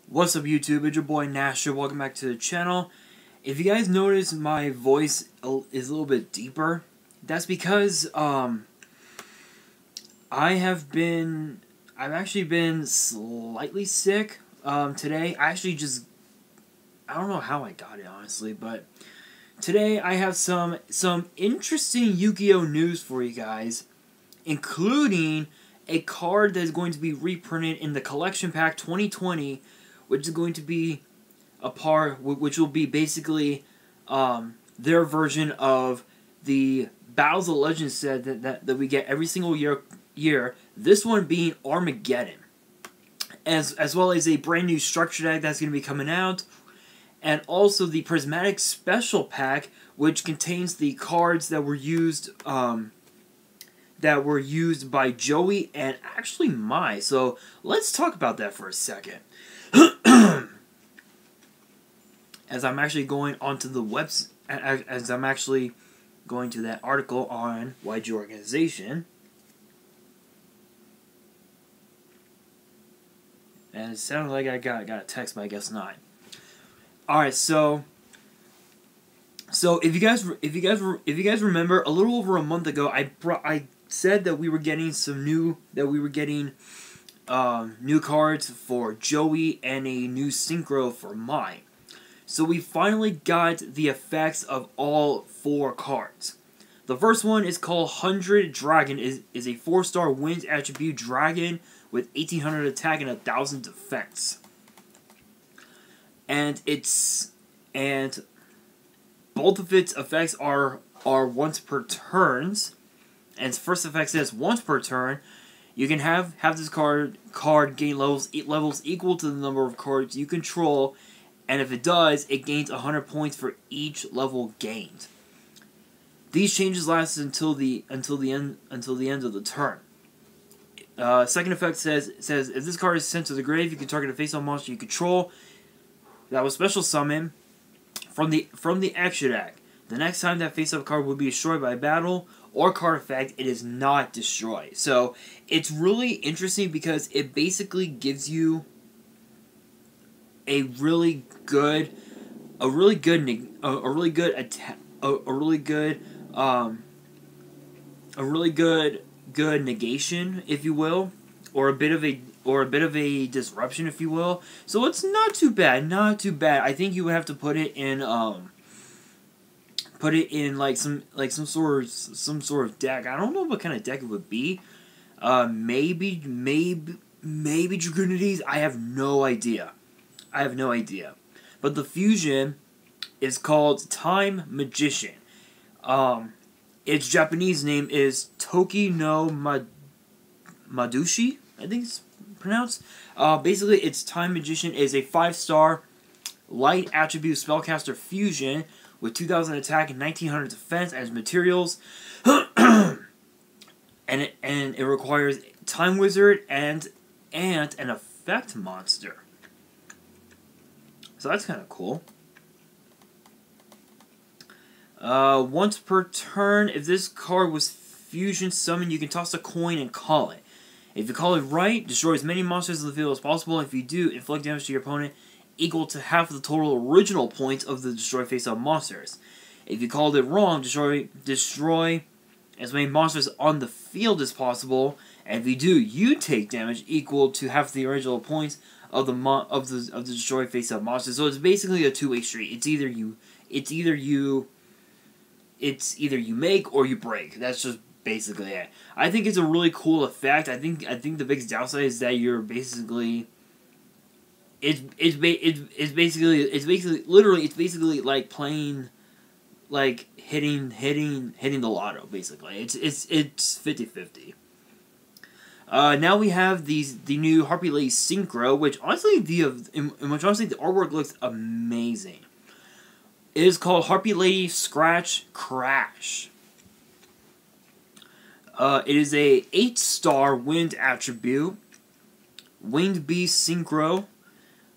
What's up, YouTube? It's your boy Nasher. Welcome back to the channel. If you guys notice my voice is a little bit deeper, that's because I've actually been slightly sick today. I don't know how I got it, honestly, but today I have some interesting Yu-Gi-Oh news for you guys, including a card that is going to be reprinted in the Collection Pack 2020, which is going to be which will be basically their version of the Battles of Legends set that we get every single year. This one being Armageddon, as well as a brand new structure deck that's going to be coming out, and also the Prismatic Special Pack, which contains the cards that were used by Joey and actually Mai. So let's talk about that for a second. As I'm actually going onto the as I'm actually going to that article on YuGiOh organization, and it sounded like I got a text, but I guess not. All right, so if you guys remember, a little over a month ago, I said that we were getting new cards for Joey and a new synchro for Mai. So we finally got the effects of all 4 cards. The first one is called 100 Dragon. Is a 4-star wind attribute dragon with 1800 attack and 1000 defense. And both of its effects are once per turns. And its first effect says once per turn, you can have this card gain levels equal to the number of cards you control, and if it does, it gains 100 points for each level gained. These changes last until the end of the turn. Second effect says if this card is sent to the grave, you can target a face-up monster you control that was special summon from the extra deck. The next time that face-up card will be destroyed by a battle or card effect, it is not destroyed. So it's really interesting because it basically gives you a really good negation, if you will, or a bit of a disruption, if you will. So it's not too bad, I think you would have to put it in like some sort of deck. I don't know what kind of deck it would be. Maybe Dragonides. I have no idea. But the fusion is called Time Magician. Its Japanese name is Toki no Madushi, I think it's pronounced. Basically, its Time Magician is a 5-star light attribute spellcaster fusion with 2000 attack and 1900 defense as materials. and it requires Time Wizard and an effect monster. So that's kind of cool. Once per turn, if this card was fusion summoned, you can toss a coin and call it. If you call it right, destroy as many monsters in the field as possible. If you do, inflict damage to your opponent equal to half the total original points of the destroy face-up monsters. If you called it wrong, destroy as many monsters on the field as possible. And if you do, you take damage equal to half the original points of the destroy face-up monsters. So it's basically a two-way street. It's either you make or you break. That's just basically it. I think it's a really cool effect. I think the biggest downside is that you're basically it's basically like playing, like hitting the lotto, basically. It's 50-50. Now we have the new Harpy Lady Synchro, which honestly the artwork looks amazing. It is called Harpy Lady Scratch Crash. It is a 8-star wind attribute, Winged Beast Synchro,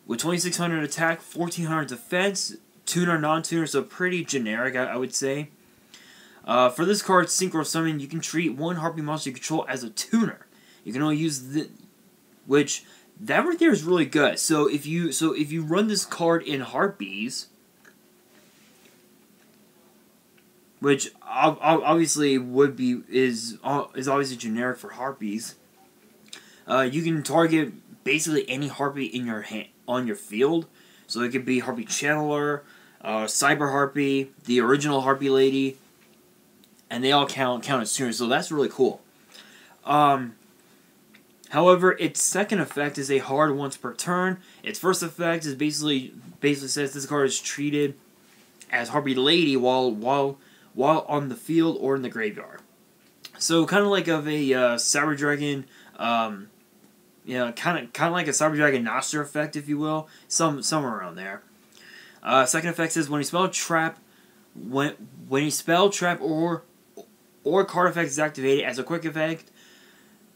with 2600 attack, 1400 defense, tuner, non-tuner, so pretty generic, I would say. For this card, Synchro Summon, you can treat one Harpy monster you control as a tuner. You can only use which that right there is really good. So if you run this card in Harpies, which obviously is obviously generic for Harpies, you can target basically any Harpy in your on your field. So it could be Harpy Channeler, Cyber Harpy, the original Harpy Lady, and they all count as tuners. So that's really cool. However, its second effect is a hard once per turn. Its first effect is basically says this card is treated as Harpy Lady while on the field or in the graveyard. So kind of like of a Cyber Dragon, kind of like a Cyber Dragon Noster effect, if you will, somewhere around there. Second effect says when a spell trap, when a spell trap or card effect is activated as a quick effect,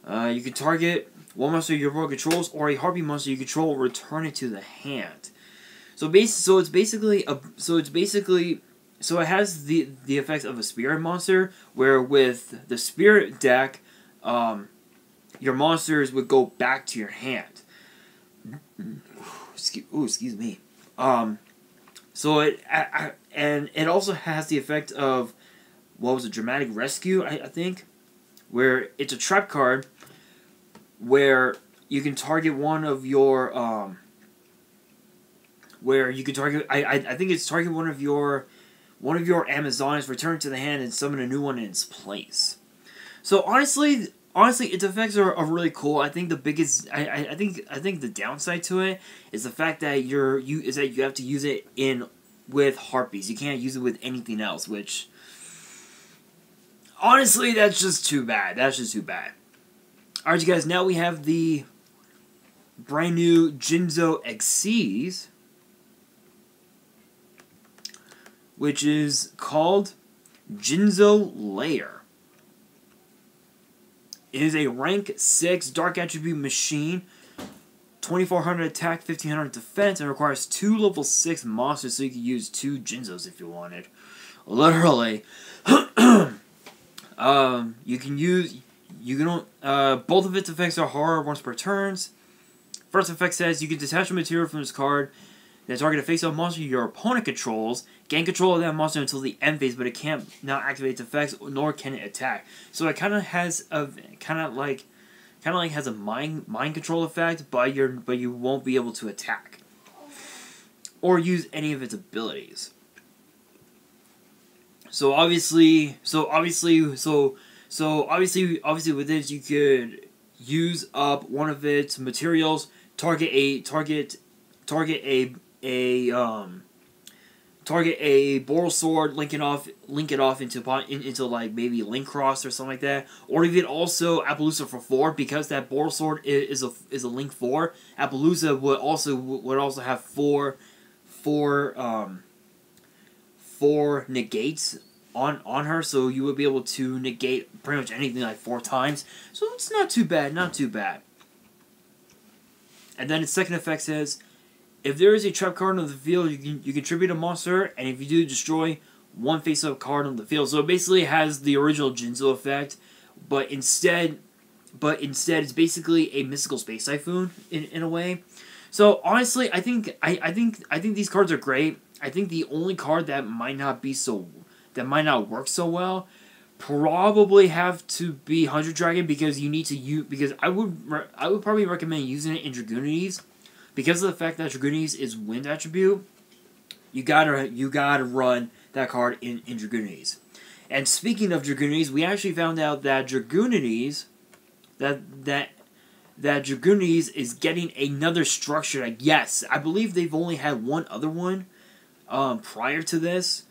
you can target one monster your opponent controls or a Harpy monster you control, return it to the hand. So it has the effects of a spirit monster, where with the spirit deck, your monsters would go back to your hand. Excuse me. So it also has the effect of, what was it, Dramatic Rescue, I think, where it's a trap card where you can target one of your I think it's target one of your Amazons, return it to the hand, and summon a new one in its place. So honestly, its effects are really cool. I think the biggest, I think the downside to it is the fact that you have to use it with Harpies. You can't use it with anything else, which honestly, that's just too bad. Alright, you guys, now we have the brand new YuGiOh XCs, which is called YuGiOh Lair. It is a rank 6 Dark Attribute machine, 2400 attack, 1500 defense, and requires 2 level 6 monsters, so you can use 2 YuGiOhs if you wanted. Literally. Both of its effects are hard once per turns. First effect says you can detach a material from this card that target a face-off monster your opponent controls. Gain control of that monster until the end phase, but it can't now activate its effects, nor can it attack. So it kind of has a has a mind control effect, but you won't be able to attack or use any of its abilities. So obviously with this you could use up one of its materials, target a Boral Sword, link it off into like maybe Link Cross or something like that, or even also Appaloosa for 4, because that Boral Sword is a Link 4. Appaloosa would also have four negates on her, so you would be able to negate pretty much anything like 4 times. So it's not too bad, And then its second effect says, if there is a trap card on the field, you can tribute a monster, and if you do, destroy one face-up card on the field. So it basically has the original YuGiOh effect, but instead it's basically a mystical space typhoon in a way. So honestly, I think these cards are great. I think the only card that might not work so well probably have to be 100 Dragon, because I would probably recommend using it in Dragoonies. Because of the fact that Dragoonies is wind attribute, you gotta run that card in Dragoonies. And speaking of Dragoonies, we actually found out that Dragoonies is getting another structure deck. Yes, I believe they've only had one other one prior to this.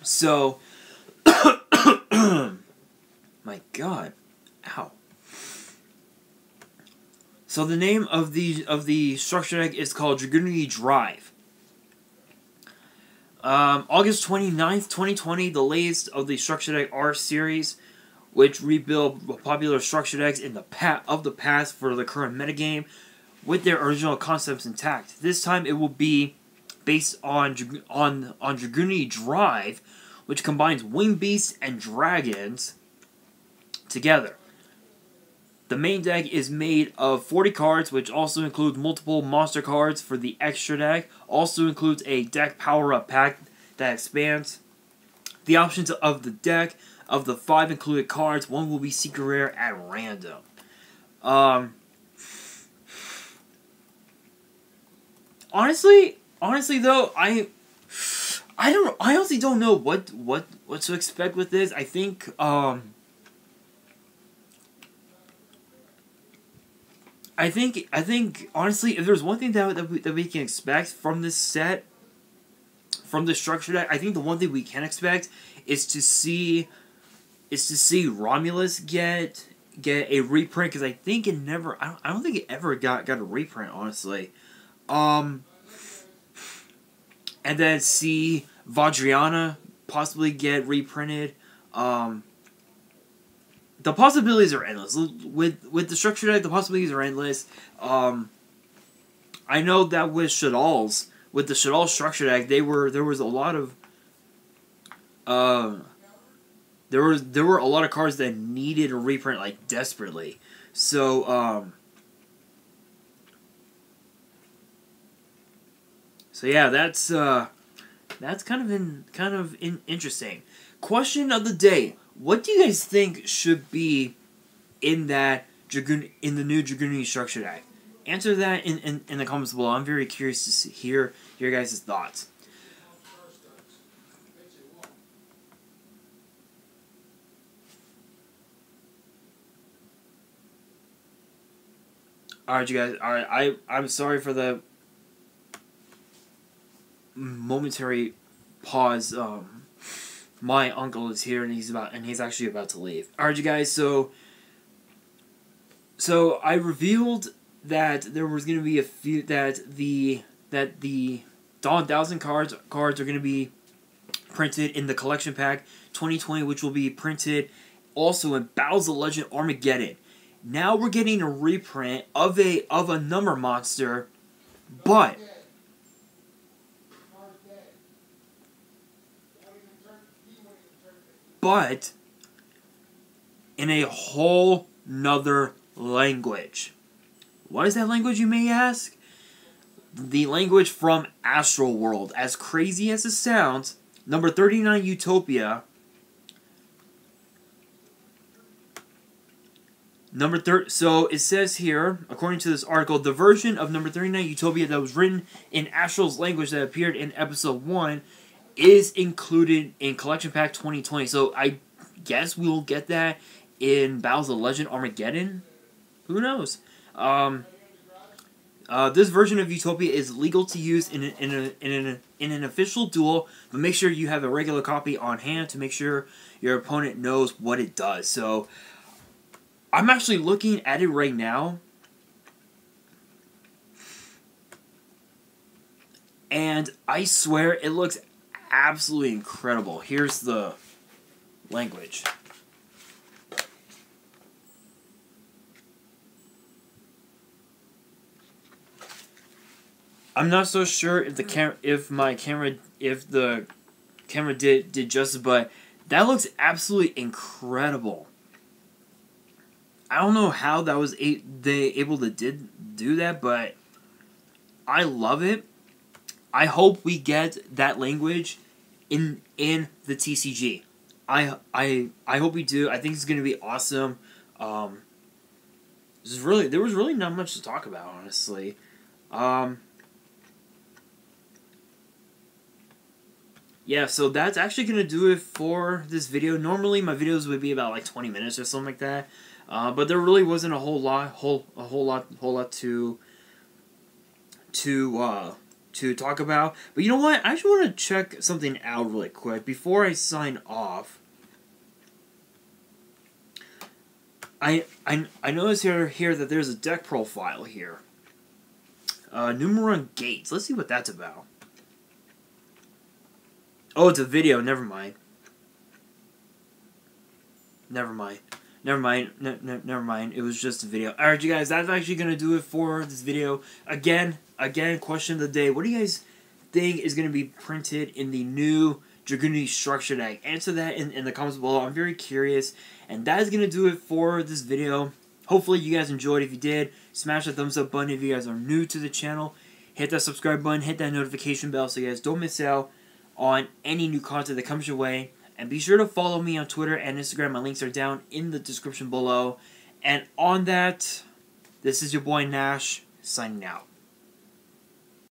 So my God. Ow. So the name of the structure deck is called Dragoonity Drive. August 29th, 2020, the latest of the structure deck R series, which rebuild popular structure decks in the past for the current metagame, with their original concepts intact. This time it will be based on Dragoonity Drive, which combines winged beasts and dragons together. The main deck is made of 40 cards, which also includes multiple monster cards for the extra deck. Also includes a deck power-up pack that expands. The options of the deck, of the 5 included cards, 1 will be secret rare at random. Honestly though, I honestly don't know what to expect with this. I think honestly, if there's one thing that we can expect from this set, from the structure deck, I think the one thing we can expect is to see Romulus get a reprint, because I think it never I don't think it ever got a reprint, honestly. And then see Vajriana possibly get reprinted. The possibilities are endless. With the structure deck, the possibilities are endless. I know that with the Shaddoll structure deck, there was a lot of there were a lot of cards that needed a reprint, like, desperately. So yeah, that's kind of interesting. Question of the day: what do you guys think should be in the new Dragoon structure deck? Answer that in the comments below. I'm very curious to hear your guys' thoughts. Alright, you guys. Alright, I'm sorry for the momentary pause. My uncle is here, and he's actually about to leave. Alright, you guys. So I revealed that there was going to be a few that the Dawn 1000 cards are going to be printed in the collection pack 2020, which will be printed also in Battles of Legend Armageddon. Now we're getting a reprint of a number monster, but in a whole nother language. What is that language, you may ask? The language from Astral World. As crazy as it sounds, number 39 Utopia. So it says here, according to this article, the version of number 39 Utopia that was written in Astral's language that appeared in episode 1 is included in Collection Pack 2020. So I guess we will get that in Battles of Legend Armageddon. Who knows? This version of Utopia is legal to use in an official duel, but make sure you have a regular copy on hand to make sure your opponent knows what it does. So I'm actually looking at it right now, and I swear it looks absolutely incredible. Here's the language. I'm not so sure if the camera did justice, but that looks absolutely incredible. I don't know how that was they able to do that, but I love it. I hope we get that language in the TCG. I hope we do. I think it's gonna be awesome. There was really not much to talk about, honestly. Yeah, so that's actually gonna do it for this video. Normally my videos would be about like 20 minutes or something like that, but there really wasn't a whole lot to talk about. But you know what? I actually want to check something out really quick before I sign off. I notice here that there's a deck profile here. Numeron Gates. Let's see what that's about. Oh, it's a video. Never mind. Never mind. It was just a video. Alright, you guys, that's actually going to do it for this video. Again, question of the day. What do you guys think is going to be printed in the new Dragoon structure deck? Answer that in the comments below. I'm very curious. And that is going to do it for this video. hopefully you guys enjoyed. If you did, smash the thumbs up button. If you guys are new to the channel, hit that subscribe button, hit that notification bell so you guys don't miss out on any new content that comes your way. And be sure to follow me on Twitter and Instagram. My links are down in the description below. And on that, this is your boy Nash, signing out.